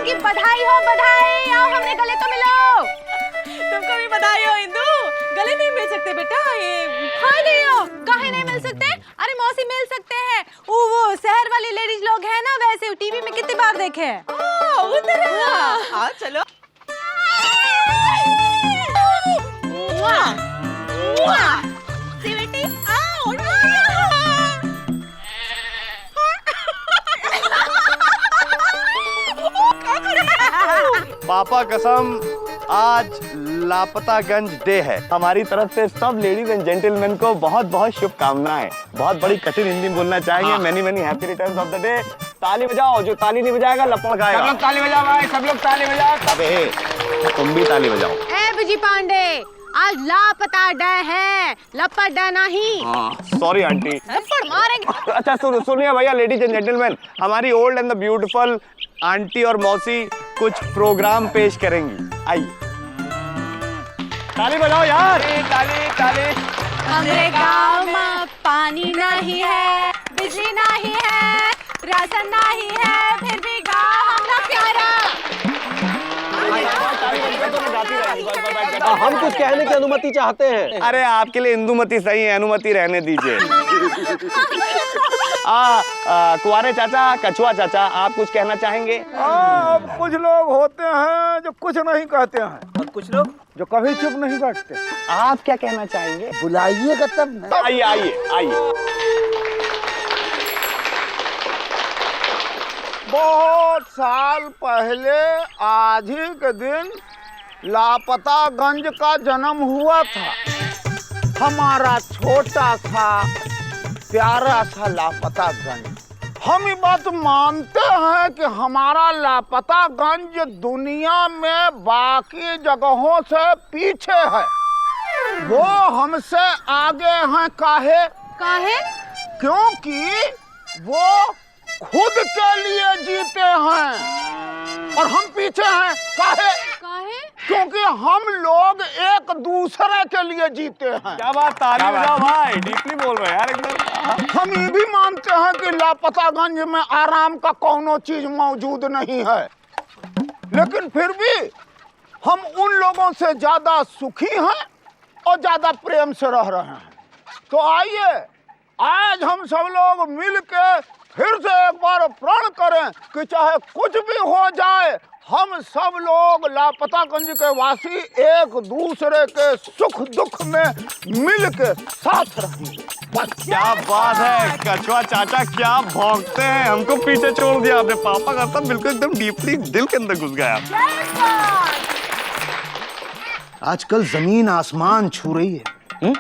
की बधाई हो, बधाई। आओ हमने गले तो मिलो। तुमको भी बधाई हो इंदु। गले नहीं मिल सकते बेटा, ये हाय नहीं हो, काहे नहीं मिल सकते? अरे मौसी मिल सकते हैं। वो शहर वाली लेडीज लोग हैं ना, वैसे टीवी में कितनी बार देखे हैं। उधर आओ चलो। बेटी आओ। पापा कसम, आज लापतागंज डे है। हमारी तरफ से सब लेडीज एंड जेंटलमैन को बहुत बहुत शुभकामनाएं। बहुत बड़ी कठिन हिंदी में बोलना चाहेंगे। Many many happy returns of the day. ताली बजाओ, जो ताली नहीं बजाएगा लपड़ खाएगा। सब लोग ताली बजाओ भाई, सब लोग ताली बजाओ। अबे तुम भी ताली बजाओ। ए विजय पांडे, आज लापता डे है, लपट डे नहीं। Sorry aunty. लपड़ मारेंगे। अच्छा सुनिए भैया, लेडीज एंड जेंटलमैन, हमारी old and the beautiful aunty और मौसी कुछ प्रोग्राम पेश करेंगी। आइए ताली बजाओ यार। ताली ताली। हमारे गाँव में पानी नहीं है, बिजली नहीं है, राशन नहीं है, फिर भी गाँव हमारा प्यारा। हम कुछ कहने की अनुमति चाहते हैं। अरे आपके लिए इंदुमती सही है, अनुमति रहने दीजिए। कुंवारे चाचा, कछुआ चाचा, आप कुछ कहना चाहेंगे? कुछ लोग होते हैं जो कुछ नहीं कहते हैं, और कुछ लोग जो कभी चुप नहीं बैठते। आप क्या कहना चाहेंगे? बुलाइएगा तब। आइए आइए आइए। बहुत साल पहले आज ही के दिन लापतागंज का जन्म हुआ था। हमारा छोटा सा प्यारा सा लापतागंज। हम ये बात मानते हैं कि हमारा लापतागंज दुनिया में बाकी जगहों से पीछे है। वो हमसे आगे हैं। काहे? क्योंकि वो खुद के लिए जीते हैं और हम पीछे हैं। काहे? क्योंकि हम लोग एक दूसरे के लिए जीते हैं। क्या बात, ताली बजाओ भाई, डीपली बोल रहे हैं यार एकदम। हम ये भी मानते हैं कि लापतागंज में आराम का कोनो चीज मौजूद नहीं है, लेकिन फिर भी हम उन लोगों से ज्यादा सुखी हैं और ज्यादा प्रेम से रह रहे हैं। तो आइए आज हम सब लोग मिल के फिर से एक बार प्रण करें कि चाहे कुछ भी हो जाए, हम सब लोग लापतागंज के वासी एक दूसरे के सुख दुख में मिल के साथ रहेंगे। क्या बात है कछुआ चाचा, क्या भौंकते हैं। हमको पीछे छोड़ दिया आपने। पापा का सब बिल्कुल एकदम डीपली दिल के अंदर घुस गया। आजकल जमीन आसमान छू रही है।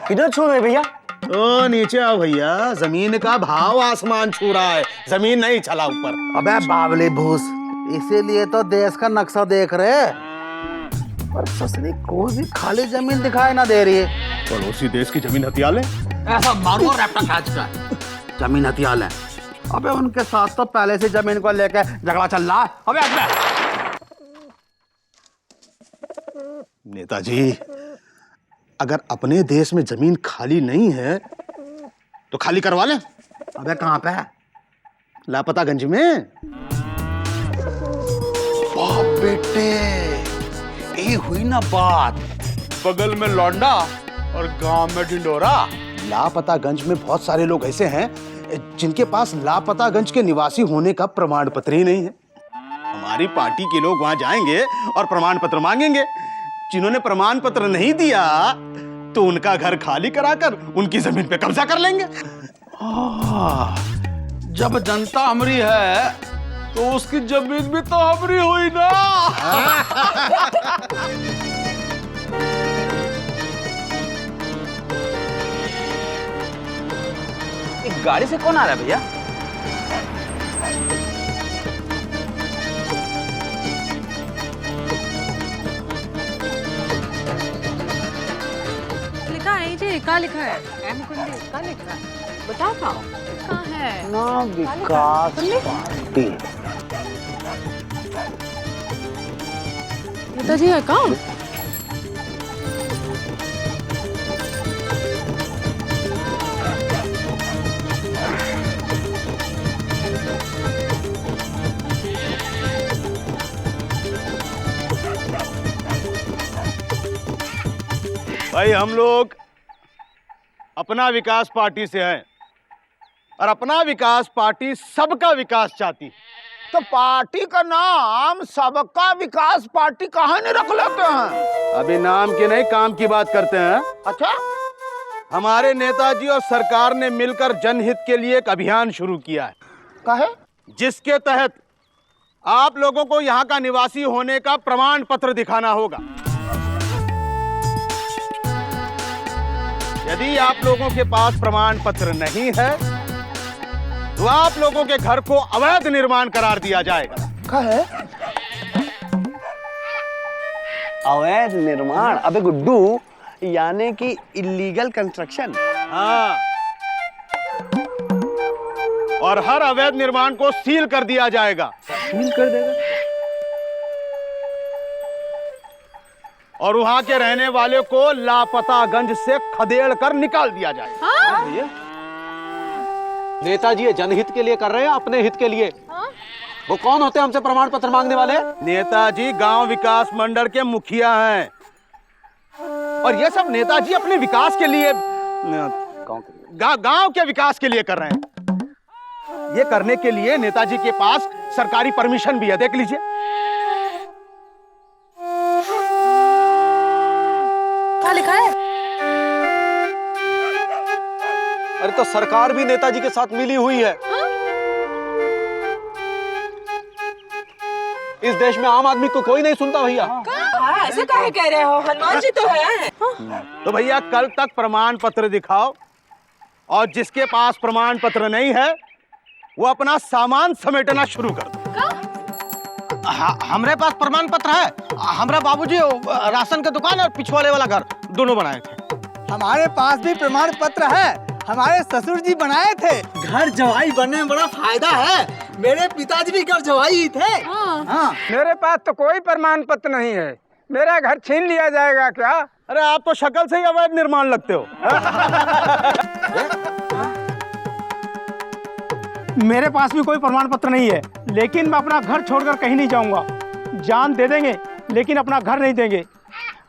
किधर छू रहे भैया? ओ नीचे आओ भैया, जमीन का भाव आसमान छू रहा है, जमीन नहीं चला ऊपर। अबे बावले भूस, इसीलिए तो देश का नक्शा देख रहे, पर ससुरी कोई भी खाली जमीन दिखाई ना दे रही है। पड़ोसी देश की जमीन हथिया ले। ऐसा मारो रैप्टा खींच कर। जमीन हथिया ले। अबे उनके साथ तो पहले से जमीन को लेकर झगड़ा चल रहा है। अबे नेताजी, अगर अपने देश में जमीन खाली नहीं है तो खाली करवा लें। अबे कहाँ पे है? लापतागंज में। बाप बेटे, ये हुई ना बात। बगल में लौंडा और गांव में ढिंडोरा। लापतागंज में बहुत सारे लोग ऐसे हैं जिनके पास लापतागंज के निवासी होने का प्रमाण पत्र ही नहीं है। हमारी पार्टी के लोग वहां जाएंगे और प्रमाण पत्र मांगेंगे। जिन्होंने प्रमाण पत्र नहीं दिया तो उनका घर खाली कराकर उनकी जमीन पे कब्जा कर लेंगे। जब जनता हमारी है तो उसकी जमीन भी तो हमारी हुई ना। एक गाड़ी से कौन आ रहा है भैया? क्या लिखा है? क्या लिखा है? बताओ कहाँ है? ना विकास पार्टी। नेताजी है कौन? भाई हम लोग अपना विकास पार्टी से हैं और अपना विकास पार्टी सबका विकास चाहती है। तो पार्टी का नाम सबका विकास पार्टी कहाँ नहीं रख लेते हैं? अभी नाम की नहीं काम की बात करते हैं। अच्छा, हमारे नेताजी और सरकार ने मिलकर जनहित के लिए एक अभियान शुरू किया है, कहे जिसके तहत आप लोगों को यहाँ का निवासी होने का प्रमाण पत्र दिखाना होगा। यदि आप लोगों के पास प्रमाण पत्र नहीं है तो आप लोगों के घर को अवैध निर्माण करार दिया जाएगा। कहे अवैध निर्माण? अबे गुड्डू, यानी कि इलीगल कंस्ट्रक्शन। हाँ, और हर अवैध निर्माण को सील कर दिया जाएगा। सील कर देगा? और वहां के रहने वाले को लापतागंज से खदेड़ कर निकाल दिया जाएगा। हाँ? नेताजी ये जनहित के लिए कर रहे हैं, अपने हित के लिए। वो कौन होते हैं हमसे प्रमाण पत्र मांगने वाले? नेताजी गांव विकास मंडल के मुखिया हैं और ये सब नेताजी अपने विकास के लिए, गांव के विकास के लिए कर रहे हैं। ये करने के लिए नेताजी के पास सरकारी परमिशन भी है, देख लीजिए। क्या लिखा है? अरे तो सरकार भी नेताजी के साथ मिली हुई है। इस देश में आम आदमी को कोई नहीं सुनता भैया। ऐसे काहे कह रहे हो? हनुमान जी तो है। तो भैया कल तक प्रमाण पत्र दिखाओ और जिसके पास प्रमाण पत्र नहीं है वो अपना सामान समेटना शुरू कर दो। हमरे पास प्रमाण पत्र है। हमरा बाबूजी राशन का दुकान और पिछवाड़े वाला घर दोनों बनाए थे। हमारे पास भी प्रमाण पत्र है, हमारे ससुर जी बनाए थे। घर जवाई बनने में बड़ा फायदा है, मेरे पिताजी भी घर जवाई ही थे। हाँ। मेरे पास तो कोई प्रमाण पत्र नहीं है, मेरा घर छीन लिया जाएगा क्या? अरे आप तो शक्ल से ही अवैध निर्माण लगते हो। मेरे पास भी कोई प्रमाण पत्र नहीं है, लेकिन मैं अपना घर छोड़कर कहीं नहीं जाऊंगा। जान दे देंगे लेकिन अपना घर नहीं देंगे।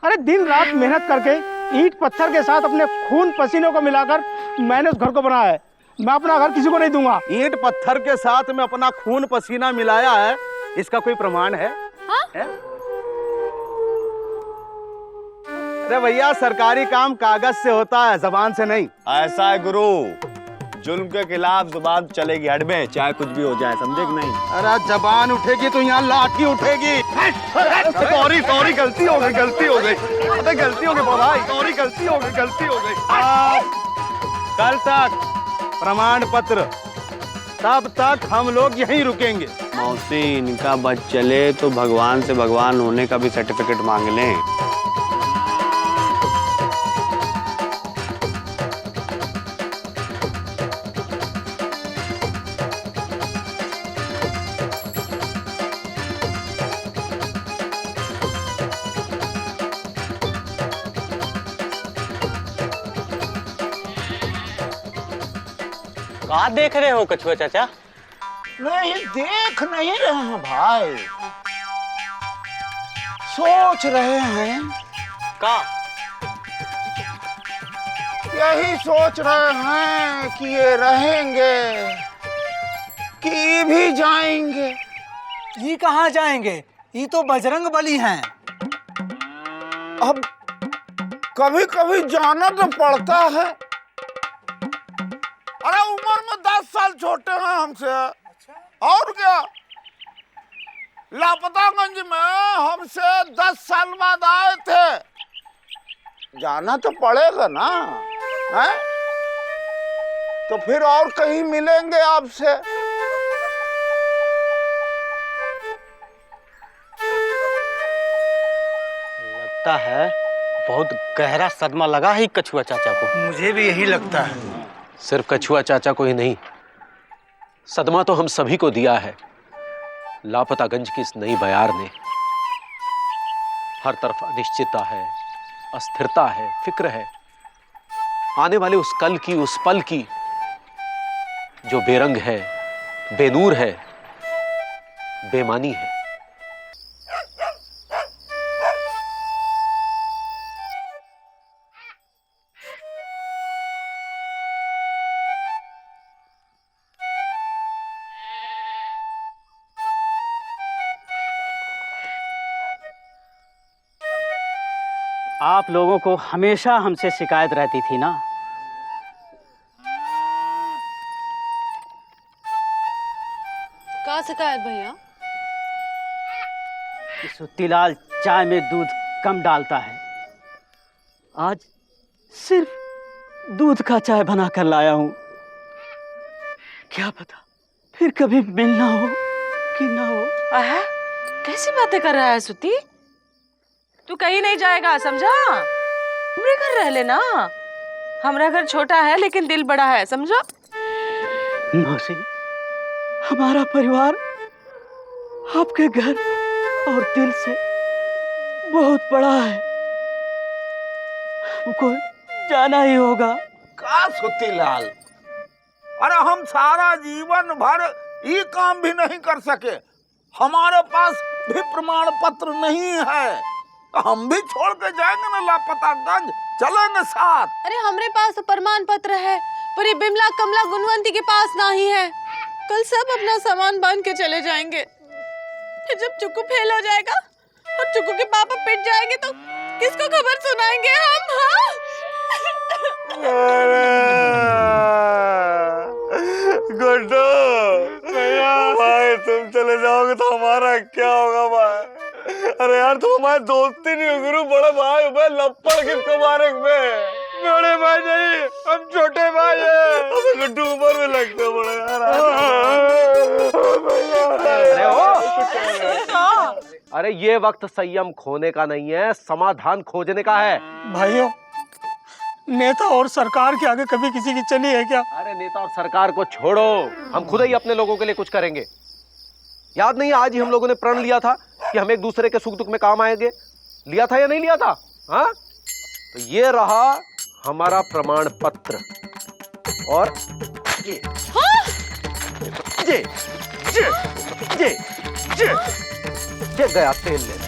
अरे दिन रात मेहनत करके ईंट पत्थर के साथ अपने खून पसीनों को मिलाकर मैंने उस घर को बनाया है। मैं अपना घर किसी को नहीं दूंगा। ईंट पत्थर के साथ में अपना खून पसीना मिलाया है, इसका कोई प्रमाण है? है? अरे भैया सरकारी काम कागज से होता है, जबान से नहीं। ऐसा है गुरु, जुल्म के खिलाफ जुबान चलेगी हट में, चाहे कुछ भी हो जाए, समझे कि नहीं? अरे जबान उठेगी तो यहाँ लाठी उठेगी। सॉरी सॉरी, गलती हो गई, गलती हो गई। अरे गलती हो गई भाई, सॉरी, गलती हो गई, गलती हो गई। कल तक प्रमाण पत्र, तब तक हम लोग यहीं रुकेंगे। मौसी, इनका बच चले तो भगवान से भगवान होने का भी सर्टिफिकेट मांग लें। कहाँ देख रहे हो कछुआ चाचा? नहीं, देख नहीं रहे हैं भाई, सोच रहे हैं। का? यही सोच रहे हैं कि ये रहेंगे कि भी जाएंगे। ये कहाँ जाएंगे? ये तो बजरंग बली हैं। अब कभी कभी जाना तो पड़ता है। अरे उम्र में 10 साल छोटे हैं हमसे। और क्या, लापतागंज में हमसे 10 साल बाद आए थे। जाना तो पड़ेगा ना, है? तो फिर और कहीं मिलेंगे आपसे। लगता है बहुत गहरा सदमा लगा है कछुआ चाचा को। मुझे भी यही लगता है। सिर्फ कछुआ चाचा को ही नहीं, सदमा तो हम सभी को दिया है लापतागंज की इस नई बयार ने। हर तरफ अनिश्चितता है, अस्थिरता है, फिक्र है आने वाले उस कल की, उस पल की जो बेरंग है, बेनूर है, बेमानी है। आप लोगों को हमेशा हमसे शिकायत रहती थी ना। का शिकायत भैया? कि सुत्तीलाल चाय में दूध कम डालता है। आज सिर्फ दूध का चाय बना कर लाया हूं। क्या पता फिर कभी मिलना हो कि ना हो। आहा, कैसी बातें कर रहा है सुती? तू कहीं नहीं जाएगा, समझा? हमरे घर रह लेना। हमारा घर छोटा है लेकिन दिल बड़ा है, समझा? मौसी, हमारा परिवार आपके घर और दिल से बहुत बड़ा है। हमको जाना ही होगा। का सुत्तीलाल, अरे हम सारा जीवन भर ये काम भी नहीं कर सके, हमारे पास भी प्रमाण पत्र नहीं है, हम भी छोड़ के जाएंगे ना लापतागंज, चले न साथ। अरे हमरे पास तो प्रमाण पत्र है, पर ये बिमला कमला गुणवंती के पास नहीं है। कल सब अपना सामान बांध के चले जाएंगे। फिर जब चुक्कू फेल हो जाएगा और चुक्कू के पापा पिट जाएंगे तो किसको खबर सुनाएंगे हम? हाँ? गुड्डू भाई, तुम चले जाओगे तो हमारा क्या होगा भाई? अरे यार तुम हमारे दोस्ती नहीं हो गुरु, बड़े भाई हो भाई, लपड़ किसको मारे में? बड़े भाई नहीं, हम छोटे भाई हैं। अबे गुड्डू उम्र में लगते हो बड़े यार। अरे ये वक्त संयम खोने का नहीं है, समाधान खोजने का है। भाइयों, नेता और सरकार के आगे कभी किसी की चली है क्या? अरे नेता और सरकार को छोड़ो, हम खुद ही अपने लोगों के लिए कुछ करेंगे। याद नहीं, आज ही हम लोगों ने प्रण लिया था कि हम एक दूसरे के सुख दुख में काम आएंगे। लिया था या नहीं लिया था? हाँ, तो ये रहा हमारा प्रमाण पत्र। और ये ये ये ये ये ये गया तेल लेने।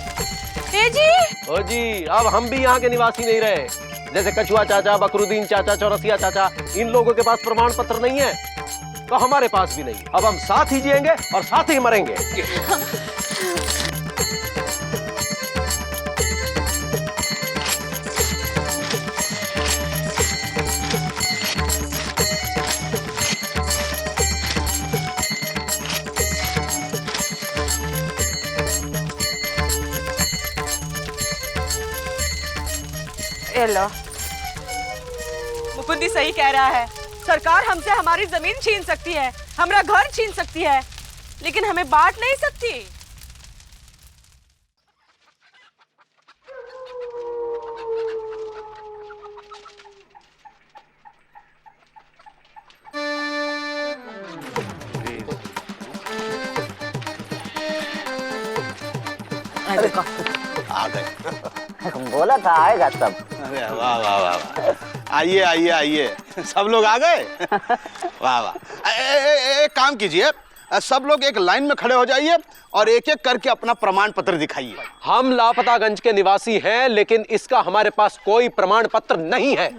ए जी, ओ जी, अब हम भी यहाँ के निवासी नहीं रहे। जैसे कछुआ चाचा, बकरुद्दीन चाचा, चौरसिया चाचा, इन लोगों के पास प्रमाण पत्र नहीं है, तो हमारे पास भी नहीं। अब हम साथ ही जिएंगे और साथ ही मरेंगे। लो, मुकुंदी सही कह रहा है। सरकार हमसे हमारी जमीन छीन सकती है, हमारा घर छीन सकती है, लेकिन हमें बांट नहीं सकती। आ गए। बोला था आएगा सब। अरे वाह वाह वाह वाह, आइए आइए आइए, सब लोग आ गए। वाह वाह। एक काम कीजिए, सब लोग एक लाइन में खड़े हो जाइए और एक एक करके अपना प्रमाण पत्र दिखाइए। हम लापतागंज के निवासी हैं, लेकिन इसका हमारे पास कोई प्रमाण पत्र नहीं है।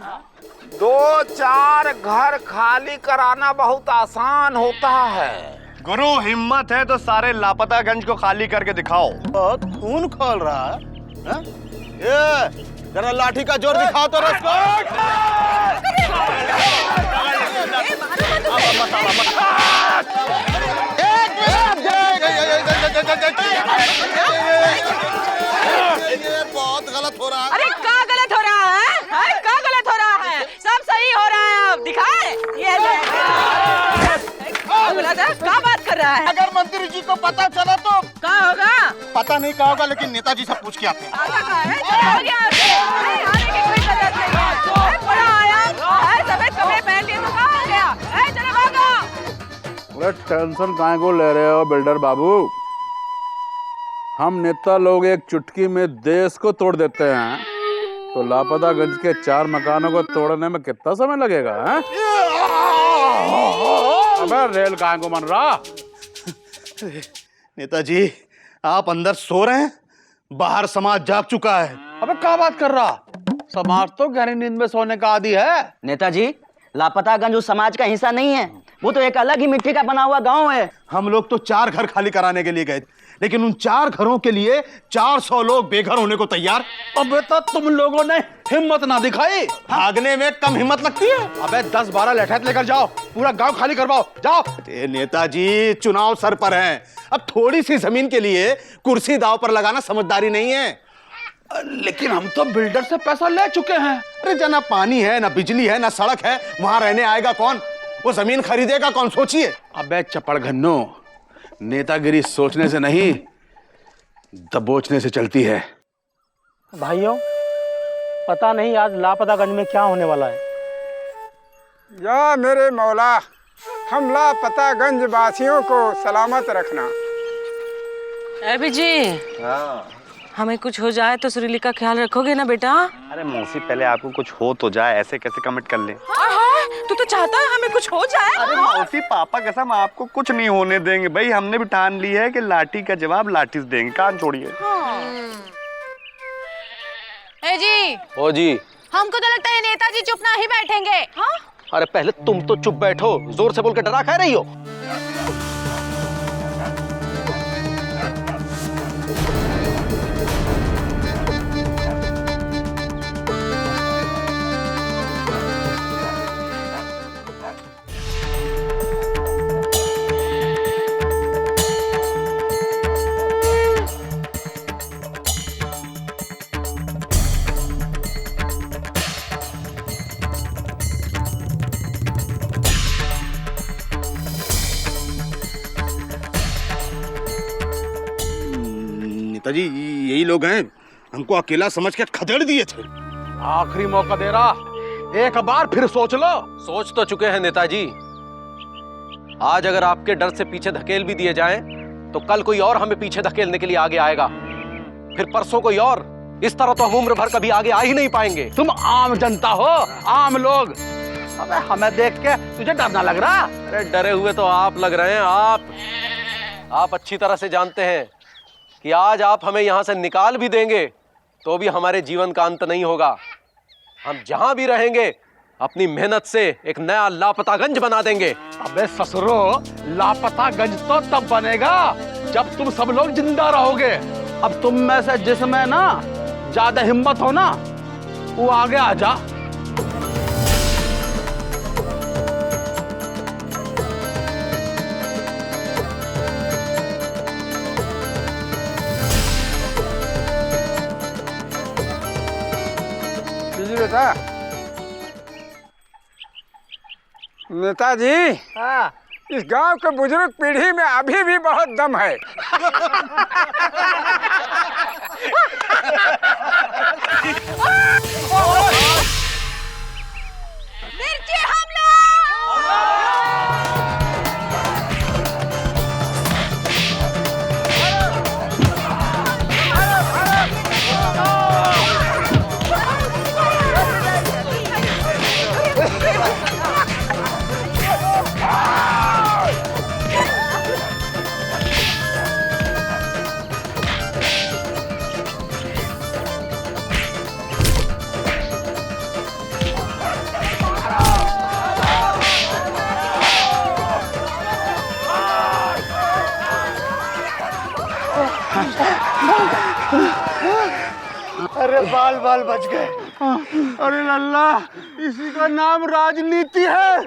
2-4 घर खाली कराना बहुत आसान होता है। गुरु, हिम्मत है तो सारे लापतागंज को खाली करके दिखाओ। खून खोल रहा है? ये जरा लाठी का जोर दिखाओ तो रस्को। बहुत गलत हो रहा है। अरे क्या गलत हो रहा है? क्या गलत हो रहा है? सब सही हो रहा है। अब दिखाए ये बोला था, क्या बात कर रहा है? अगर मंत्री जी को पता चला तो क्या होगा? पता नहीं क्या होगा, लेकिन नेताजी से पूछ के आते हैं। आगे की कोई जरूरत नहीं है। बड़ा आया सफेद कपड़े पहन लिए तो कहाँ हो गया? चलो भागो। अरे टेंशन काहे को ले रहे हो बिल्डर बाबू? हम नेता लोग एक चुटकी में देश को तोड़ देते हैं, तो लापतागंज के 4 मकानों को तोड़ने में कितना समय लगेगा? अबे रेल काहे को बन रहा? नेताजी, आप अंदर सो रहे हैं, बाहर समाज जाग चुका है। अबे क्या बात कर रहा? समाज तो गहरी नींद में सोने का आदी है। नेताजी, लापतागंज उस समाज का हिस्सा नहीं है, वो तो एक अलग ही मिट्टी का बना हुआ गांव है। हम लोग तो 4 घर खाली कराने के लिए गए, लेकिन उन 4 घरों के लिए 400 लोग बेघर होने को तैयार। अबे तो तुम लोगों ने हिम्मत ना दिखाई। भागने में कम हिम्मत लगती है। अबे 10-12 लठैत लेकर जाओ, पूरा गांव खाली करवाओ, जाओ। अरे नेताजी, चुनाव सर पर है। अब थोड़ी सी जमीन के लिए कुर्सी दांव पर लगाना समझदारी नहीं है। लेकिन हम तो बिल्डर से पैसा ले चुके हैं। अरे जहाँ ना पानी है, ना बिजली है, ना सड़क है, वहां रहने आएगा कौन? वो जमीन खरीदेगा कौन? सोचिए। अबे चपड़घन्नो, नेतागिरी सोचने से नहीं दबोचने से चलती है। भाइयों, पता नहीं आज लापतागंज में क्या होने वाला है। या मेरे मौला, हम लापतागंज वासियों को सलामत रखना। अभी जी, हमें कुछ हो जाए तो सुरीली का ख्याल रखोगे ना बेटा? अरे मौसी, पहले आपको कुछ हो तो जाए, ऐसे कैसे कमिट कर ले? तू तो चाहता है हमें कुछ हो जाए? अरे मौसी, पापा कसम आपको कुछ नहीं होने देंगे भाई। हमने भी ठान ली है कि लाठी का जवाब लाठी से देंगे। कान छोड़िए। ए जी, ओ जी, हमको तो लगता है नेताजी चुप ना ही बैठेंगे। हाँ? अरे पहले तुम तो चुप बैठो, जोर से बोल के डरा खा रही हो। नेताजी, यही लोग हैं, हमको अकेला समझ के खदेड़ दिए थे। आखिरी मौका दे रहा, एक बार फिर सोच लो। सोच तो चुके हैं नेताजी। आज अगर आपके डर से पीछे धकेल भी दिए जाएं, तो कल कोई और हमें पीछे धकेलने के लिए आगे आएगा, फिर परसों कोई और। इस तरह तो हम उम्र भर कभी आगे आ ही नहीं पाएंगे। तुम आम जनता हो, आम लोग। अबे हमें देख के तुझे डर ना लग रहा? अरे डरे हुए तो आप लग रहे हैं। आप अच्छी तरह से जानते हैं कि आज आप हमें यहाँ से निकाल भी देंगे तो भी हमारे जीवन का अंत नहीं होगा। हम जहाँ भी रहेंगे अपनी मेहनत से एक नया लापतागंज बना देंगे। अबे ससुरो, लापतागंज तो तब बनेगा जब तुम सब लोग जिंदा रहोगे। अब तुम में से जिसमें ना ज्यादा हिम्मत हो ना, वो आगे आ जा। बेटा, नेताजी, इस गांव के बुजुर्ग पीढ़ी में अभी भी बहुत दम है। मिर्ची हमला! अरे बाल बाल बच गए। अरे लल्ला, इसी का नाम राजनीति है।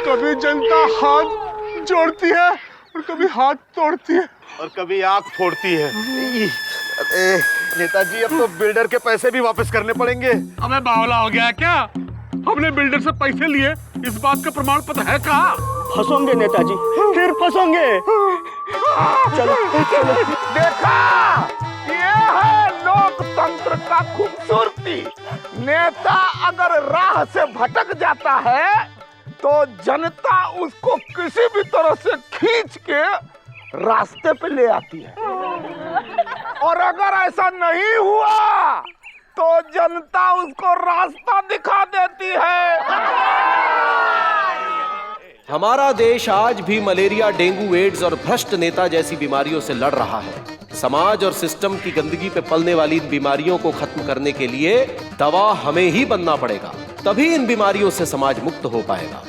कभी जनता हाथ जोड़ती है और कभी हाथ तोड़ती है और कभी आंख फोड़ती है। अरे नेताजी, अब तो बिल्डर के पैसे भी वापस करने पड़ेंगे। अबे बावला हो गया क्या? हमने बिल्डर से पैसे लिए, इस बात का प्रमाण पत्र है कहाँ? फंसोगे नेताजी, फिर फंसोगे। चलो चलो। देखा, ये है लोकतंत्र का खूबसूरती। नेता अगर राह से भटक जाता है तो जनता उसको किसी भी तरह से खींच के रास्ते पे ले आती है, और अगर ऐसा नहीं हुआ तो जनता उसको रास्ता दिखा देती है। हमारा देश आज भी मलेरिया, डेंगू, एड्स और भ्रष्ट नेता जैसी बीमारियों से लड़ रहा है। समाज और सिस्टम की गंदगी पे पलने वाली इन बीमारियों को खत्म करने के लिए दवा हमें ही बनना पड़ेगा, तभी इन बीमारियों से समाज मुक्त हो पाएगा।